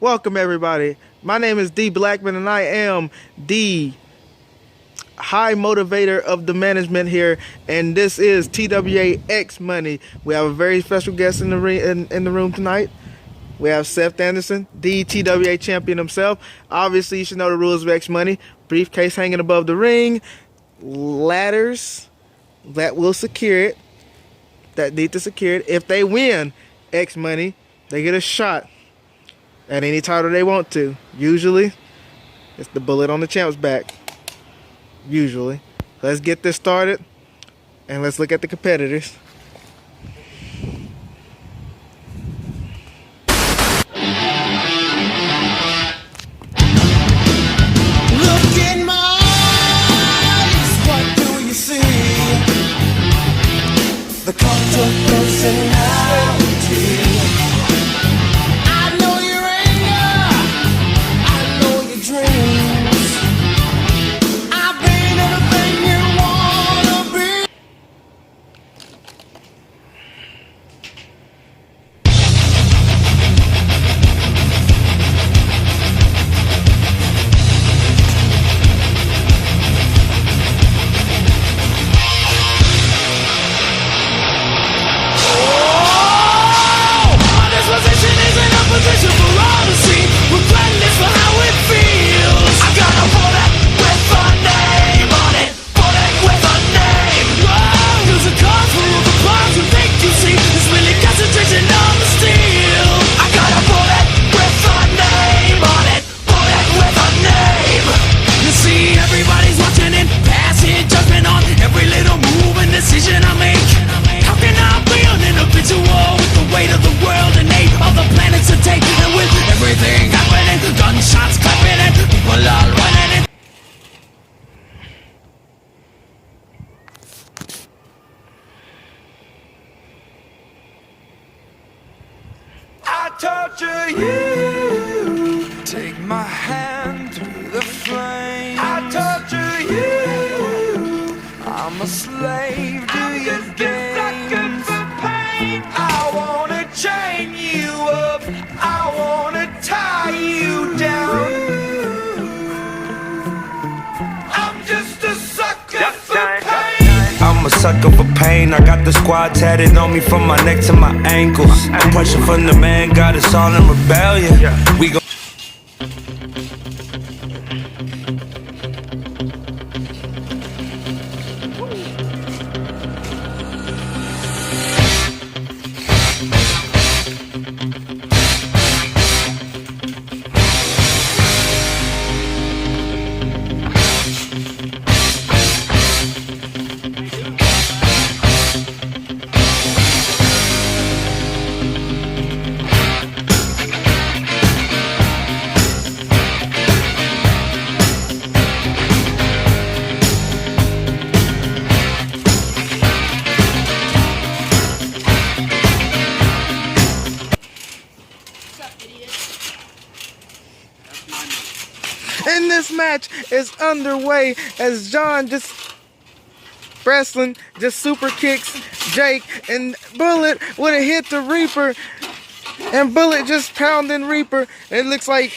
Welcome everybody. My name is D Blackman and I am the high motivator of the management here, and this is TWA X Money. We have a very special guest in the room tonight. We have Seth Anderson, the TWA champion himself. Obviously, you should know the rules of X Money. Briefcase hanging above the ring, ladders that will secure it, that need to secure it. If they win X Money, they get a shot at any title they want to. Usually, it's the bullet on the champ's back. Usually. Let's get this started, and let's look at the competitors. Look in my eyes, what do you see? The cult of personality. I know your anger, I know your dreams. I've been everything you wanna be. Position for all to see, regardless of how it feels. I got a bullet with a name on it, bullet with a name. Whoa, use a cause for all the bombs you think you see. It's really concentration on the steel. I got a bullet with a name on it, bullet with a name. You see, everybody's watching and passing judgment on every little move and decision I make. How can I be an individual with the weight of the world and eight of the planets to take? And with everything happening, gunshots clapping and people all running it. I torture you, take my hand through the flame. I torture you, I'm a slave to your games. I wanna chain you up, I wanna tie you down. I'm just a sucker for pain. I'm a sucker for pain. I got the squad tatted on me from my neck to my ankles. The pressure from the man got us all in rebellion. We go. And this match is underway as John wrestling just super kicks Jake, and Bullet would have hit the Reaper, and Bullet just pounding Reaper. It looks like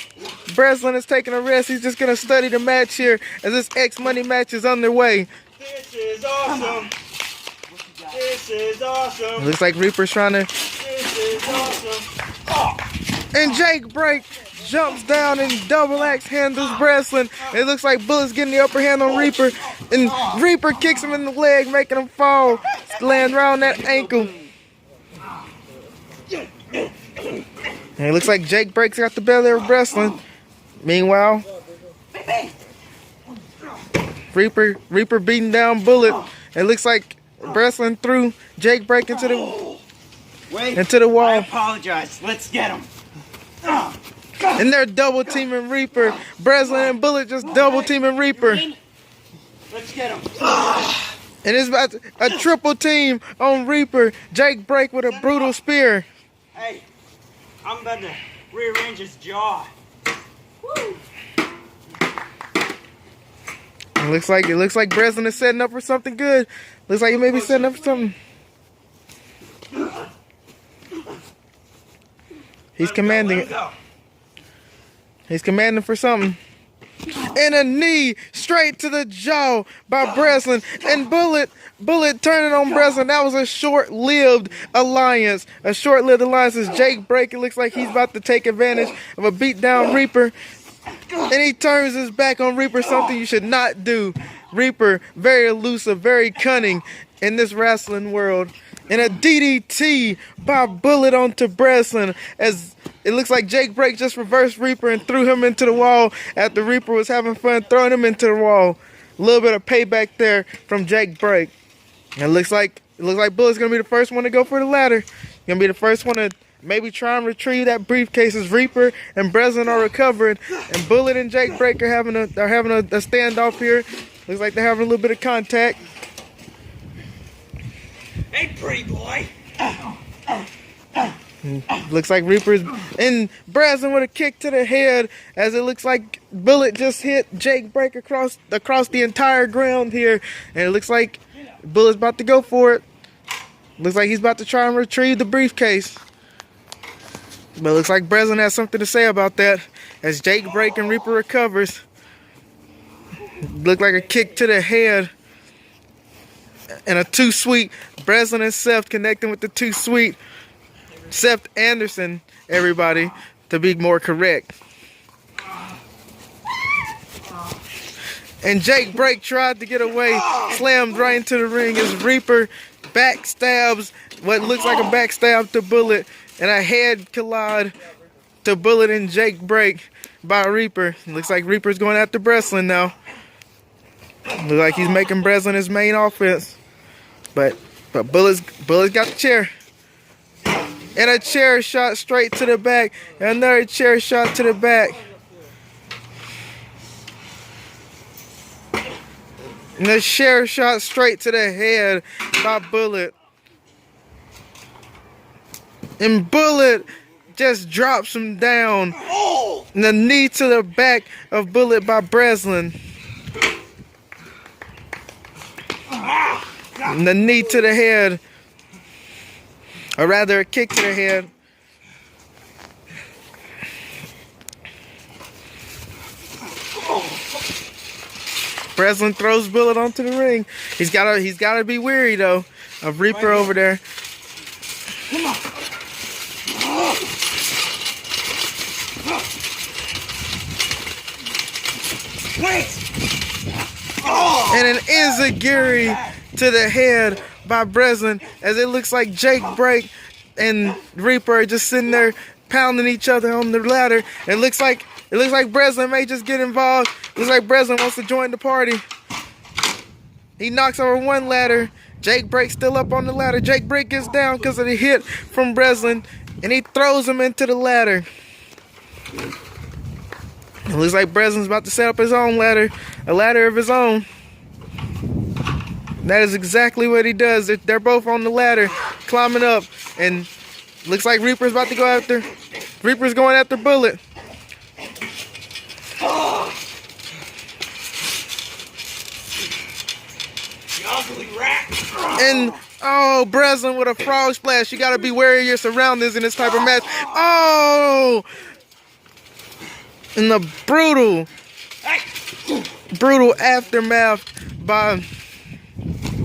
Breslin is taking a rest. He's just gonna study the match here as this X Money match is underway. This is awesome. This is awesome. It looks like Reaper's trying to. This is awesome. And Jake Break jumps down and double axe handles Breslin. It looks like Bullet's getting the upper hand on Reaper, and Reaper kicks him in the leg, making him fall, land around that ankle. And it looks like Jake Break's got the belly of Breslin. Meanwhile, Reaper beating down Bullet. It looks like Breslin threw Jake Break into the wall. I apologize. Let's get him. And they're double teaming Reaper. Breslin and Bullet just double teaming Reaper. Let's get him. And it's about a triple team on Reaper. Jake Break with a brutal spear. Hey, I'm about to rearrange his jaw. Woo. It looks like Breslin is setting up for something good. Looks like he may be setting up for something. He's commanding it. He's commanding for something. And a knee straight to the jaw by Breslin. And Bullet turning on Breslin. That was a short-lived alliance. A short-lived alliance as Jake Break. It looks like he's about to take advantage of a beat-down Reaper. And he turns his back on Reaper, something you should not do. Reaper, very elusive, very cunning in this wrestling world. And a DDT by Bullet onto Breslin as it looks like Jake Break just reversed Reaper and threw him into the wall after Reaper was having fun throwing him into the wall. A little bit of payback there from Jake Break. And it looks like Bullet's gonna be the first one to go for the ladder. Gonna be the first one to maybe try and retrieve that briefcase as Reaper and Breslin are recovering, and Bullet and Jake Break are having a standoff here. Looks like they're having a little bit of contact. Hey, pretty boy. Looks like Reaper's and Breslin with a kick to the head as it looks like Bullet just hit Jake Break across the entire ground here, and it looks like Bullet's about to go for it. Looks like he's about to try and retrieve the briefcase. But it looks like Breslin has something to say about that as Jake Break and Reaper recovers. Looked like a kick to the head. And a too sweet. Breslin and Seth connecting with the too sweet. Seth Anderson, everybody, to be more correct. And Jake Break tried to get away, slammed right into the ring as Reaper backstabs what looks like a backstab to Bullet, and a head collide to Bullet and Jake Break by Reaper. It looks like Reaper's going after Breslin now. Looks like he's making Breslin his main offense. But Bullet's got the chair. And a chair shot straight to the back. And another chair shot to the back. And the chair shot straight to the head by Bullet. And Bullet just drops him down. And the knee to the back of Bullet by Breslin. And the knee to the head. Or rather, a kick to the head. Breslin throws Bullet onto the ring. He's gotta be weary though of Reaper over there. Come on. Wait. And an enziguri to the head by Breslin as it looks like Jake Break and Reaper are just sitting there pounding each other on the ladder. It looks like Breslin may just get involved. It looks like Breslin wants to join the party. He knocks over one ladder. Jake Break still up on the ladder. Jake Break gets down because of the hit from Breslin, and he throws him into the ladder. It looks like Breslin's about to set up his own ladder, a ladder of his own. That is exactly what he does. They're both on the ladder, climbing up, and looks like Reaper's about to go after. Reaper's going after Bullet. Ugly rat. And oh, Breslin with a frog splash. You gotta be wary of your surroundings in this type of match. Oh, and the brutal aftermath by,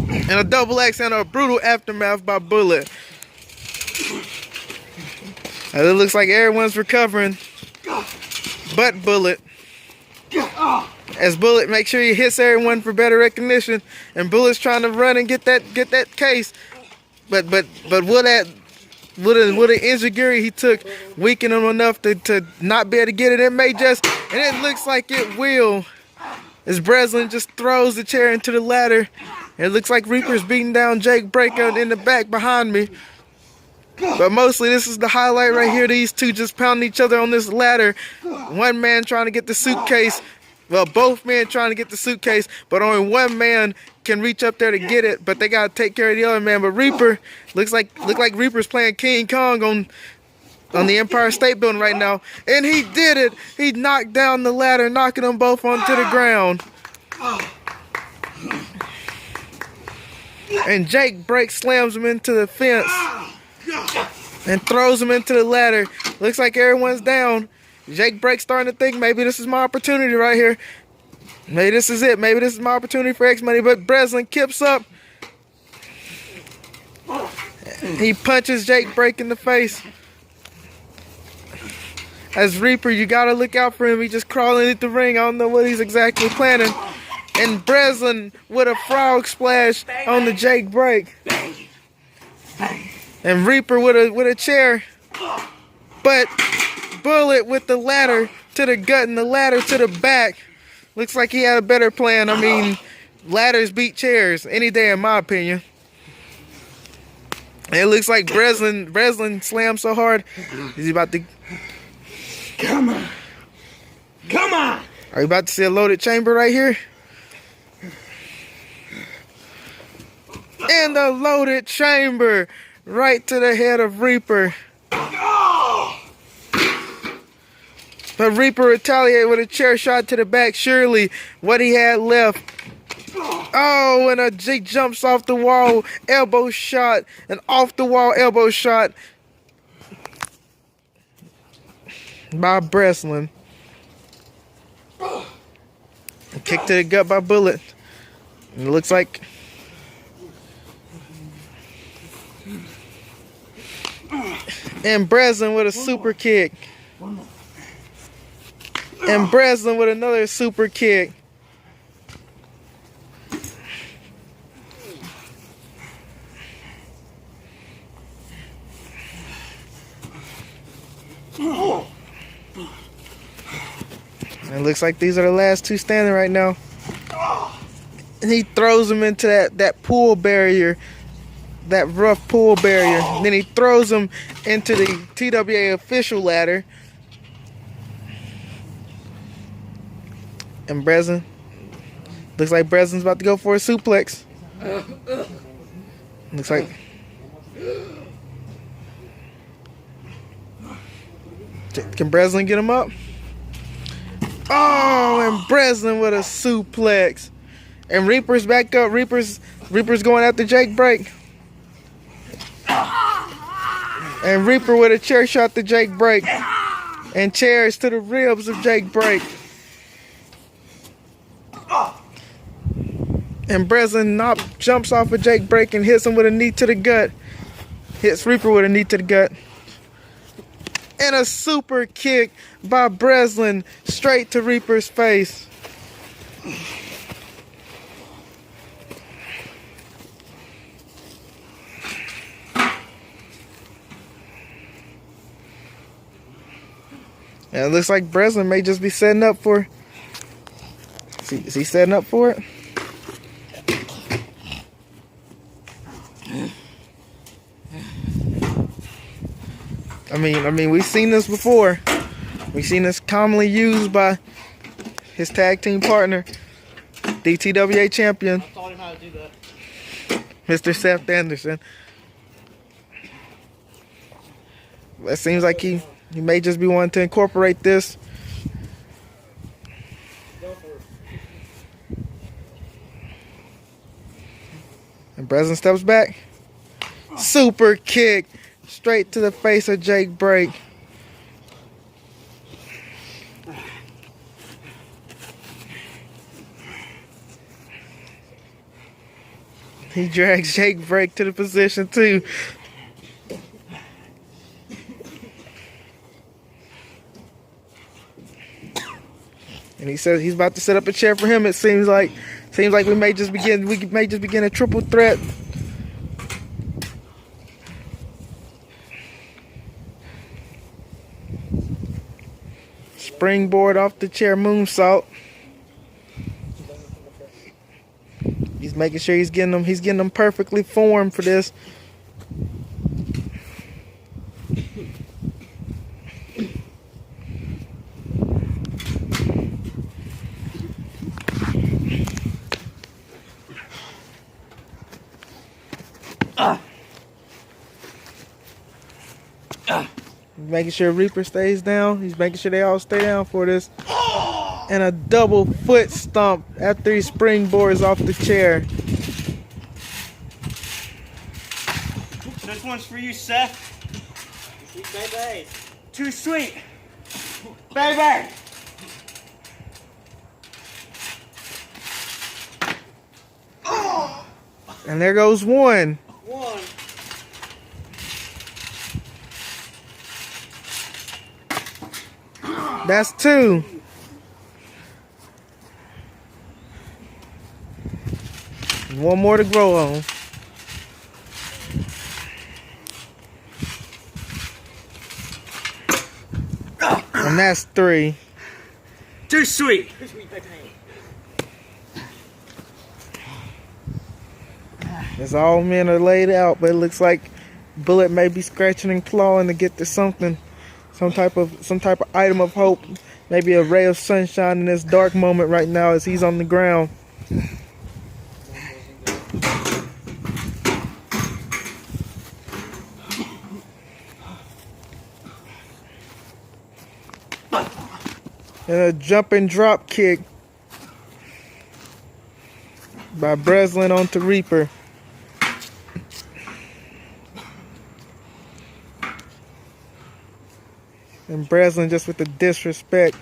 and a double X and a brutal aftermath by Bullet. And it looks like everyone's recovering, but Bullet. As Bullet make sure he hits everyone for better recognition, and Bullet's trying to run and get that case, but will an enziguri he took weaken him enough to not be able to get it? It may just, and it looks like it will, as Breslin just throws the chair into the ladder. And it looks like Reaper's beating down Jake Break in the back behind me. But mostly this is the highlight right here. These two just pounding each other on this ladder. One man trying to get the suitcase. Well, both men trying to get the suitcase, but only one man can reach up there to get it. But they gotta take care of the other man. But Reaper looks like Reaper's playing King Kong on the Empire State Building right now, and he did it. He knocked down the ladder, knocking them both onto the ground. And Jake Break slams him into the fence and throws him into the ladder. Looks like everyone's down. Jake Break starting to think maybe this is my opportunity right here. Maybe this is it. Maybe this is my opportunity for X Money. But Breslin kips up. He punches Jake Break in the face. As Reaper, you gotta look out for him. He just crawling into the ring. I don't know what he's exactly planning. And Breslin with a frog splash on the Jake Break. And Reaper with a chair. But Bullet with the ladder to the gut and the ladder to the back. Looks like he had a better plan. I mean, ladders beat chairs any day in my opinion. And it looks like Breslin slammed so hard. He's about to... Come on. Come on. Are you about to see a loaded chamber right here? And the loaded chamber right to the head of Reaper. But Reaper retaliated with a chair shot to the back. Surely what he had left. Oh, and he jumps off the wall. Elbow shot. An off the wall elbow shot by Breslin. Kick to the gut by Bullet. And it looks like and Breslin with a super kick. And Breslin with another super kick. And it looks like these are the last two standing right now. And he throws him into that pool barrier. That rough pool barrier. And then he throws him into the TWA official ladder. And Breslin. Looks like Breslin's about to go for a suplex. Looks like. Can Breslin get him up? Oh, and Breslin with a suplex. And Reaper's back up. Reaper's going after Jake Break. And Reaper with a chair shot to Jake Break. And chairs to the ribs of Jake Break. And Breslin jumps off of Jake Break and hits him with a knee to the gut. Hits Reaper with a knee to the gut. And a super kick by Breslin straight to Reaper's face. And it looks like Breslin may just be setting up for... Is he setting up for it? I mean, we've seen this before. We've seen this commonly used by his tag team partner, the TWA champion, I taught him how to do that. Mr. Seth Anderson. It seems like he may just be wanting to incorporate this. And Breslin steps back. Super kick straight to the face of Jake Break. He drags Jake Break to the position too. And he says he's about to set up a chair for him. It seems like we may just begin a triple threat. Springboard off the chair moonsault. He's making sure he's getting them perfectly formed for this. Making sure Reaper stays down. He's making sure they all stay down for this. And a double foot stomp after he springboards off the chair. This one's for you, Seth. Too sweet, baby. Too sweet. Baby! And there goes one. One. That's two. One more to grow on. And that's three. Too sweet. As all men are laid out, but it looks like Bullet may be scratching and clawing to get to something, some type of item of hope, maybe a ray of sunshine in this dark moment right now as he's on the ground. And a jumping drop kick by Breslin onto Reaper. And Breslin just with the disrespect.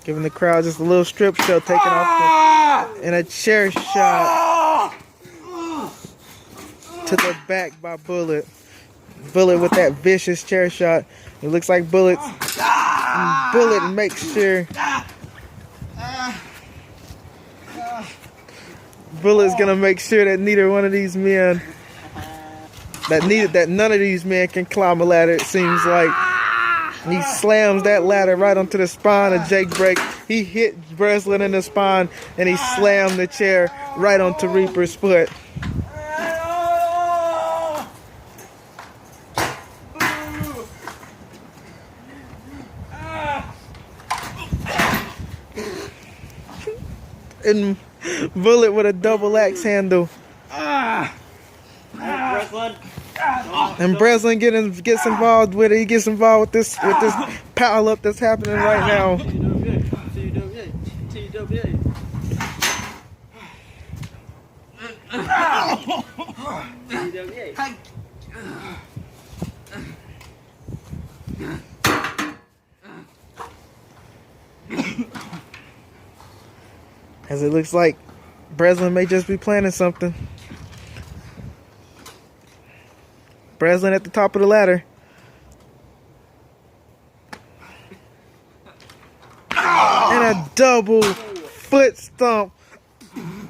Giving the crowd just a little strip show, taking off and a chair shot to the back by Bullet. Bullet with that vicious chair shot. It looks like Bullet makes sure Bullet's gonna make sure that neither one of these men that none of these men can climb a ladder, it seems like. And he slams that ladder right onto the spine of Jake Break. He hit Breslin in the spine and he slammed the chair right onto Reaper's foot. And Bullet with a double axe handle. Breslin. And Breslin gets involved with it. He gets involved with this pile up that's happening right now. As it looks like Breslin may just be planning something. Breslin at the top of the ladder. And a double foot stomp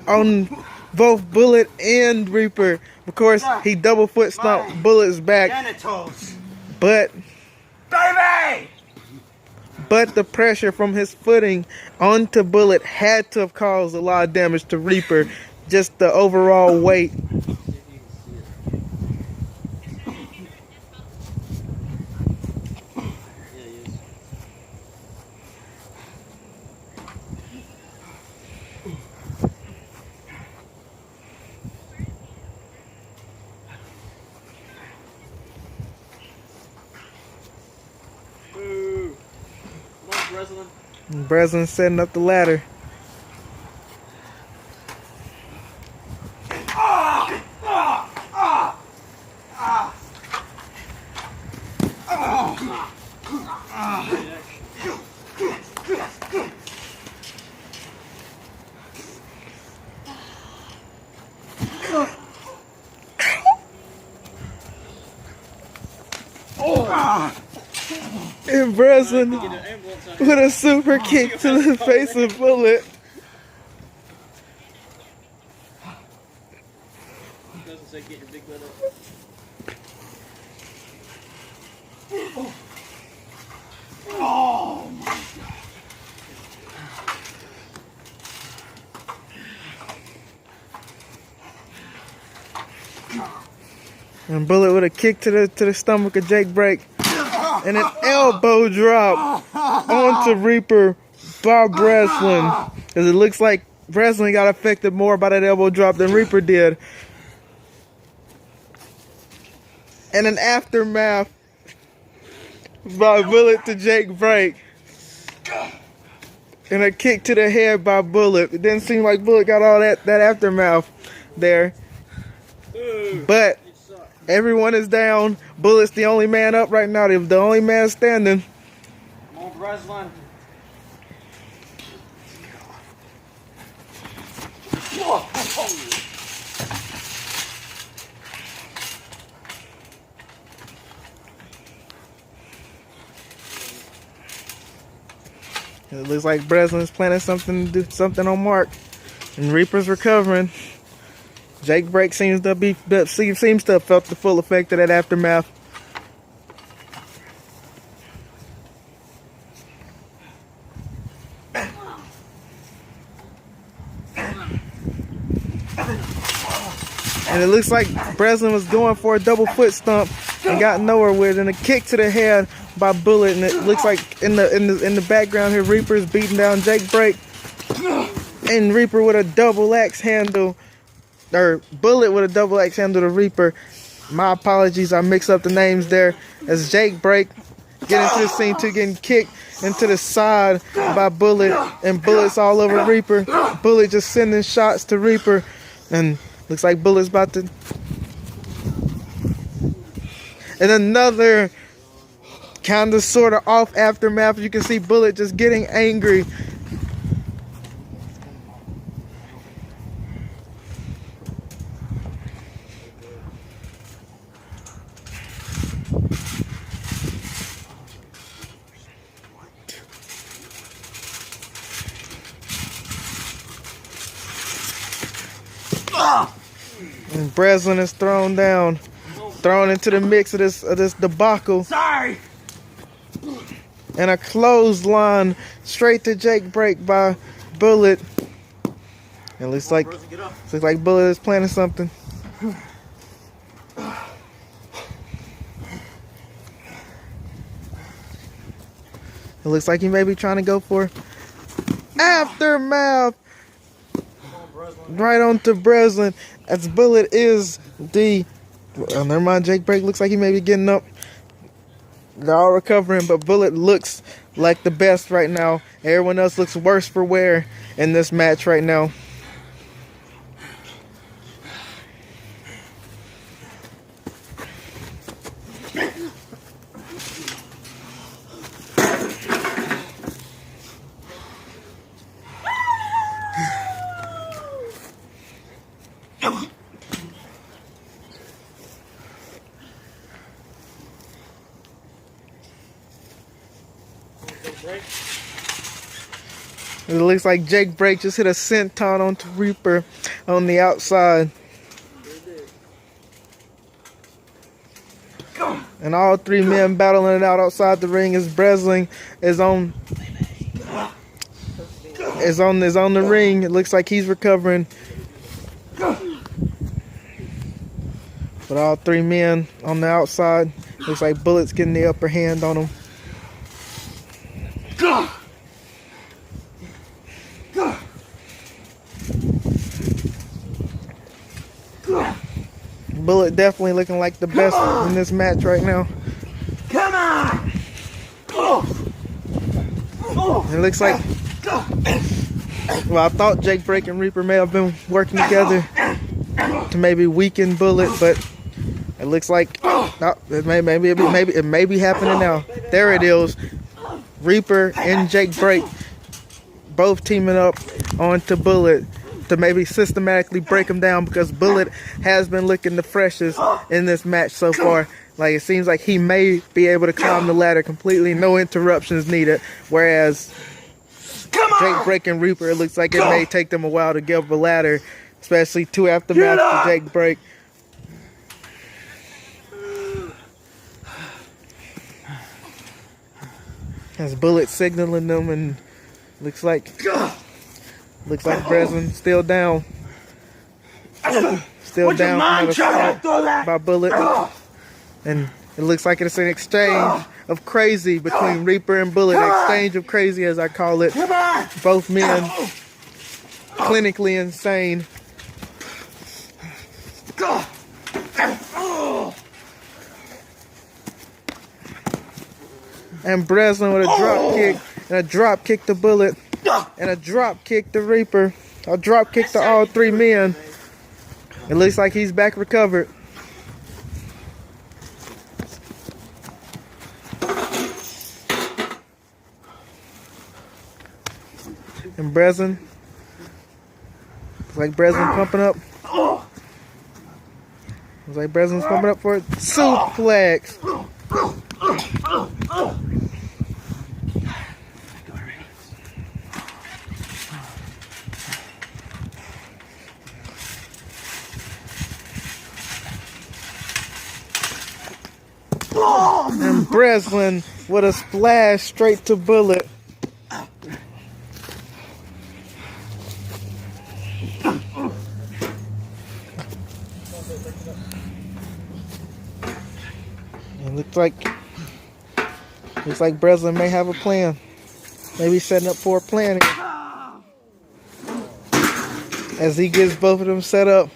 on both Bullet and Reaper. Of course, he double foot stomped Bullet's back. Genitals. But Baby! the pressure from his footing onto Bullet had to have caused a lot of damage to Reaper. Just the overall weight. Breslin. Breslin setting up the ladder. And Breslin with a super kick to the face of Bullet. Oh my God. And Bullet with a kick to the stomach of Jake Break. And an elbow drop onto Reaper by Breslin. Because it looks like Breslin got affected more by that elbow drop than Reaper did. And an aftermath by Bullet to Jake Break. And a kick to the head by Bullet. It didn't seem like Bullet got all that aftermath there. But Everyone is down. Bullet's the only man up right now. They're the only man standing. Come on, Breslin. It looks like Breslin's planning something to do something on Mark, and Reaper's recovering. Jake Break seems to have felt the full effect of that aftermath. And it looks like Breslin was going for a double foot stomp and got nowhere with it, and a kick to the head by Bullet. And it looks like in the background here, Reaper's beating down Jake Break, and Reaper with a double axe handle, or Bullet with a double axe handle to Reaper. My apologies, I mixed up the names there. As Jake Break get into the scene too, getting kicked into the side by Bullet, and Bullet's all over Reaper. Bullet just sending shots to Reaper, and looks like Bullet's about to. And another kind of sort of off aftermath. You can see Bullet just getting angry. And Breslin is thrown down, thrown into the mix of this debacle. Sorry. And a clothesline straight to Jake Break by Bullet. It looks like Bullet is planning something. It looks like he may be trying to go for aftermath. Right onto Breslin. As Bullet is the. Well, never mind. Jake Break looks like he may be getting up. They're all recovering, but Bullet looks like the best right now. Everyone else looks worse for wear in this match right now. It looks like Jake Break just hit a senton onto Reaper on the outside. And all three men battling it out outside the ring as Breslin is on the ring. It looks like he's recovering. But all three men on the outside. Looks like Bullet's getting the upper hand on them. Bullet definitely looking like the best in this match right now. Come on. It looks like, well, I thought Jake Break and Reaper may have been working together to maybe weaken Bullet, but it looks like it may be happening now. There it is. Reaper and Jake Break both teaming up onto Bullet to maybe systematically break him down, because Bullet has been looking the freshest in this match so far. Like, it seems like he may be able to climb the ladder completely, no interruptions needed. Whereas Jake Break and Reaper, it looks like it may take them a while to get up a ladder, especially two aftermath for Jake Break. As Bullet signaling them, and looks like Breslin still down. Still down from another assault by Bullet. And it looks like it's an exchange of crazy between Reaper and Bullet. Exchange of crazy, as I call it. Both men clinically insane. And Breslin with a drop kick, and a drop kick to Bullet, and a drop kick to Reaper, a drop kick to all three men. It looks like he's back recovered. And Breslin. Looks like Breslin pumping up. Looks like Breslin's pumping up for a suplex. And Breslin with a splash straight to Bullet. It looks like Breslin may have a plan. Maybe setting up for a plan as he gets both of them set up.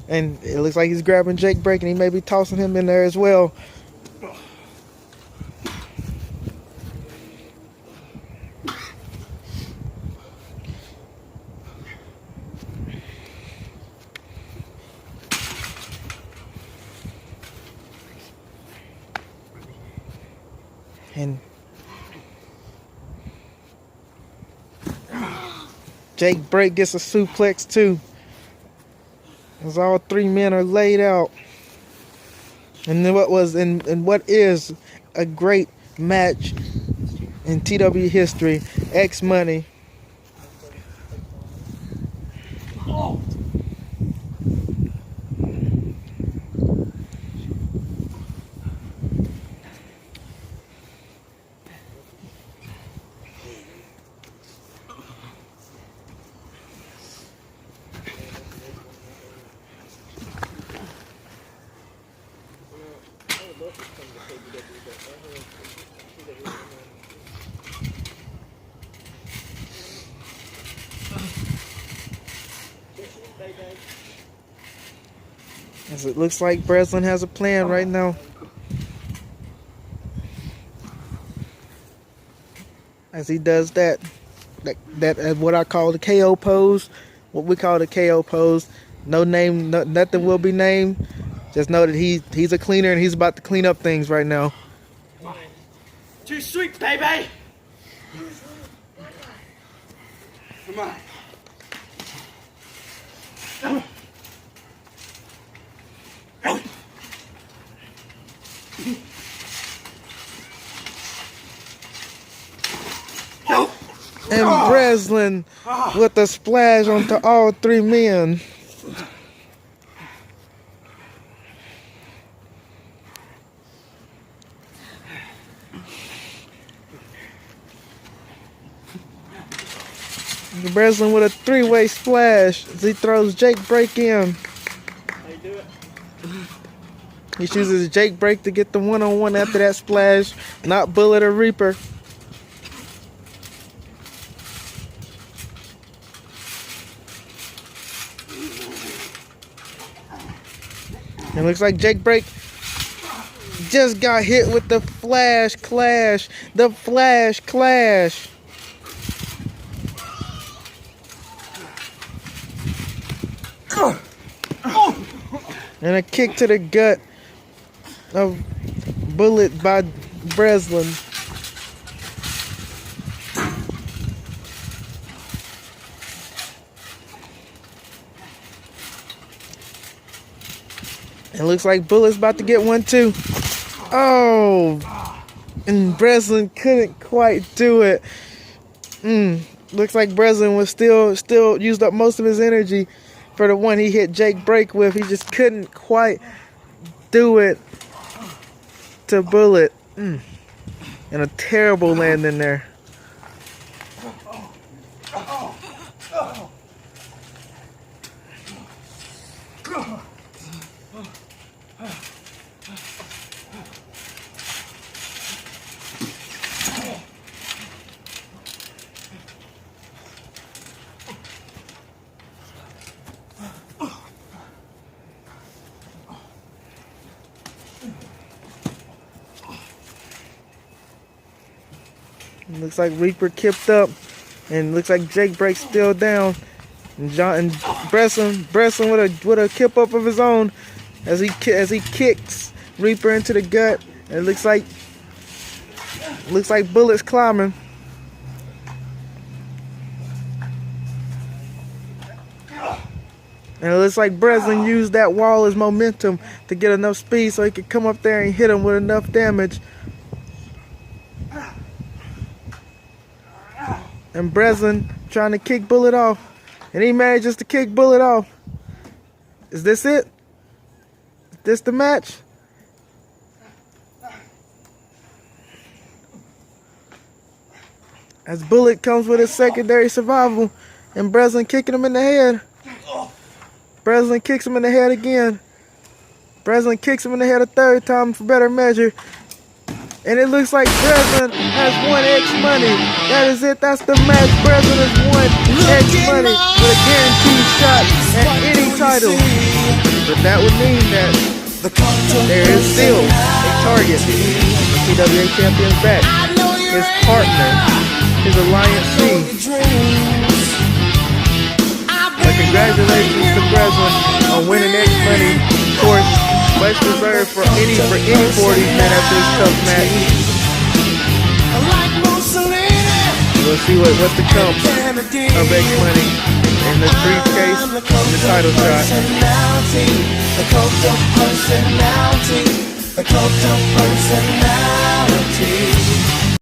And it looks like he's grabbing Jake Break, and he may be tossing him in there as well. And Jake Break gets a suplex too, as all three men are laid out. And then what is a great match in TW history, X Money. As it looks like Breslin has a plan right now. As he does that what I call the KO pose, what we call the KO pose. No name, nothing will be named. Just know that he's a cleaner and he's about to clean up things right now. Too sweet, baby! Come on. And Breslin with a splash onto all three men. Breslin with a three-way splash as he throws Jake Break in. He chooses Jake Break to get the one-on-one after that splash, not Bullet or Reaper. It looks like Jake Break just got hit with the Flash Clash. The Flash Clash. And a kick to the gut of Bullet by Breslin. It looks like Bullet's about to get one too. Oh, and Breslin couldn't quite do it. Looks like Breslin was still used up most of his energy for the one he hit Jake Break with. He just couldn't quite do it to Bullet. And a terrible landing there. Looks like Reaper kipped up, and looks like Jake Break's still down. And Breslin with a kip up of his own as he kicks Reaper into the gut. And it looks like Bullet's climbing. And it looks like Breslin used that wall as momentum to get enough speed so he could come up there and hit him with enough damage. And Breslin trying to kick Bullet off. And he manages to kick Bullet off. Is this it? Is this the match? As Bullet comes with his secondary survival. And Breslin kicking him in the head. Breslin kicks him in the head again. Breslin kicks him in the head a third time for better measure. And it looks like Breslin has won X Money. That is it. That's the match. Breslin has won X Money with a guaranteed shot at any title. But that would mean that there is still a target. The TWA champion's back. His partner, his Alliance C. But congratulations to Breslin on winning X Money. Of course, much deserved for any 40s men after this tough match. We'll see what's to come of X Money in the briefcase and the title shot. The cult of personality, the cult of personality.